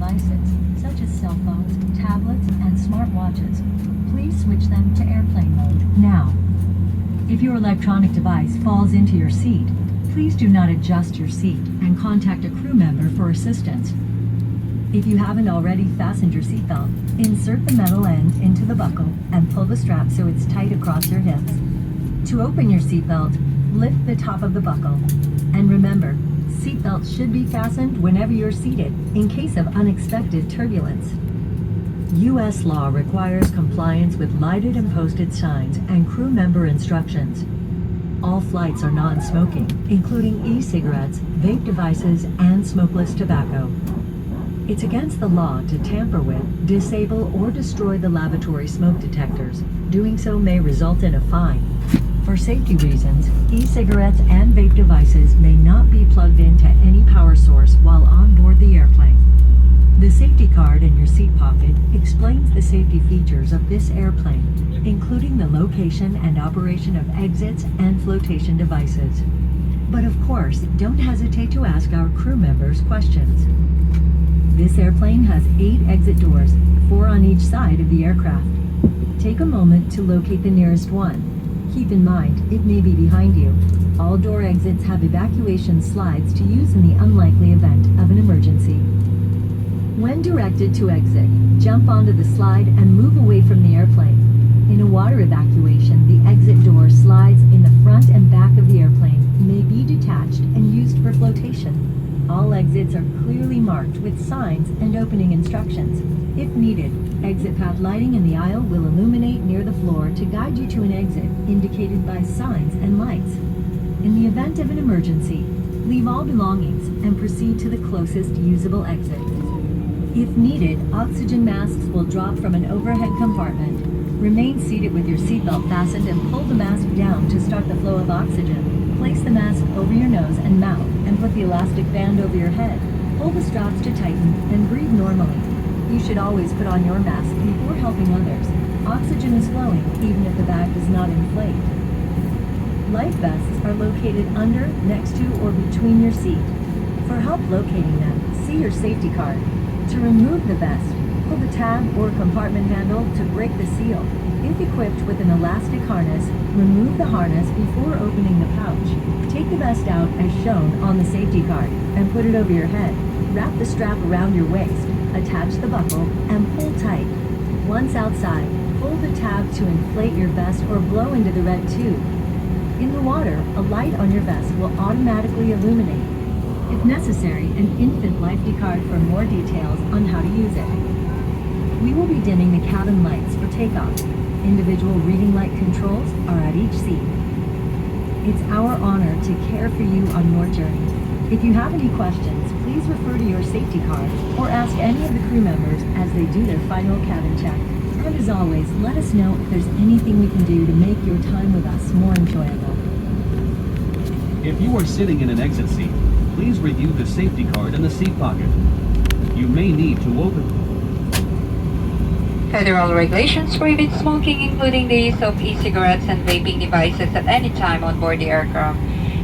devices, such as cell phones, tablets, and smartwatches. Please switch them to airplane mode now. If your electronic device falls into your seat, please do not adjust your seat and contact a crew member for assistance. If you haven't already fastened your seatbelt, insert the metal end into the buckle and pull the strap so it's tight across your hips. To open your seatbelt, lift the top of the buckle. And remember, seatbelts should be fastened whenever you're seated in case of unexpected turbulence. U.S. law requires compliance with lighted and posted signs and crew member instructions. All flights are non-smoking, including e-cigarettes, vape devices, and smokeless tobacco. It's against the law to tamper with, disable, or destroy the lavatory smoke detectors. Doing so may result in a fine. For safety reasons, e-cigarettes and vape devices may not be plugged into any power source while on board the airplane. The safety card in your seat pocket explains the safety features of this airplane, including the location and operation of exits and flotation devices. But of course, don't hesitate to ask our crew members questions. This airplane has 8 exit doors, 4 on each side of the aircraft. Take a moment to locate the nearest one. Keep in mind, it may be behind you. All door exits have evacuation slides to use in the unlikely event of an emergency. When directed to exit, jump onto the slide and move away from the airplane. In a water evacuation, the exit door slides in the front and back of the airplane may be detached and used for flotation. All exits are clearly marked with signs and opening instructions. If needed, exit path lighting in the aisle will illuminate near the floor to guide you to an exit indicated by signs and lights. In the event of an emergency, leave all belongings and proceed to the closest usable exit. If needed, oxygen masks will drop from an overhead compartment. Remain seated with your seatbelt fastened and pull the mask down to start the flow of oxygen. Place the mask over your nose and mouth and put the elastic band over your head. Pull the straps to tighten and breathe normally. You should always put on your mask before helping others. Oxygen is flowing even if the bag does not inflate. Life vests are located under, next to, or between your seat. For help locating them, see your safety card. To remove the vest, pull the tab or compartment handle to break the seal. If equipped with an elastic harness, remove the harness before opening the pouch. Take the vest out as shown on the safety card and put it over your head. Wrap the strap around your waist, attach the buckle, and pull tight. Once outside, pull the tab to inflate your vest or blow into the red tube. In the water, a light on your vest will automatically illuminate. If necessary, an infant life card for more details on how to use it. We will be dimming the cabin lights for takeoff. Individual reading light controls are at each seat. It's our honor to care for you on your journey. If you have any questions, please refer to your safety card or ask any of the crew members as they do their final cabin check. And as always, let us know if there's anything we can do to make your time with us more enjoyable. If you are sitting in an exit seat, please review the safety card in the seat pocket. You may need to open. Federal regulations prohibit smoking, including the use of e-cigarettes and vaping devices at any time on board the aircraft.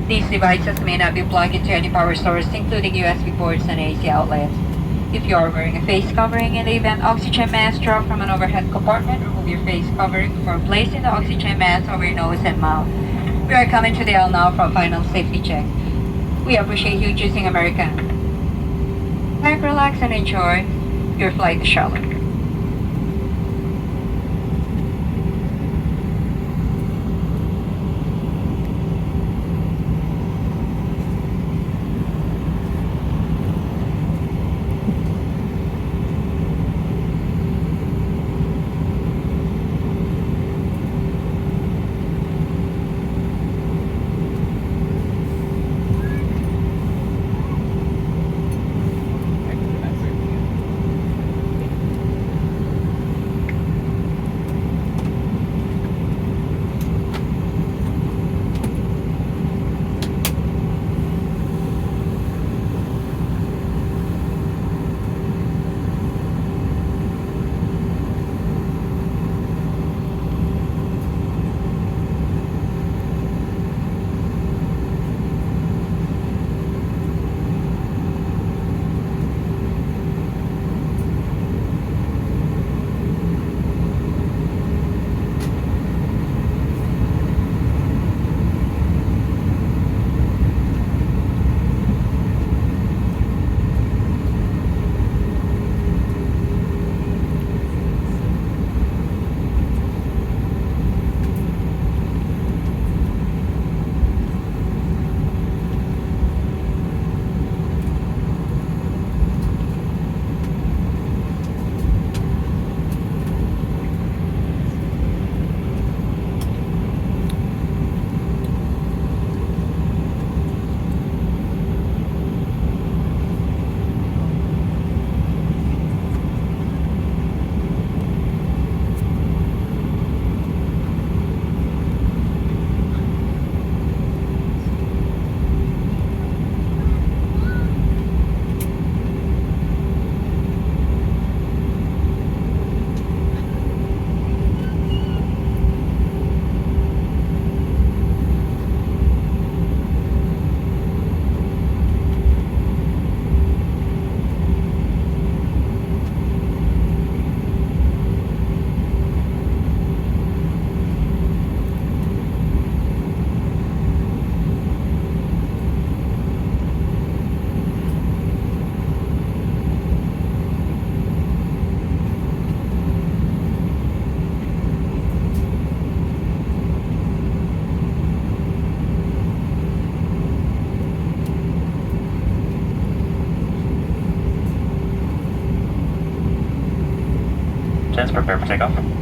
These devices may not be plugged into any power source, including USB ports and AC outlets. If you are wearing a face covering in the event oxygen mask drop from an overhead compartment, remove your face covering before placing the oxygen mask over your nose and mouth. We are coming to the aisle now for a final safety check. We appreciate you choosing American. Relax and enjoy your flight to Charlotte. prepare for takeoff.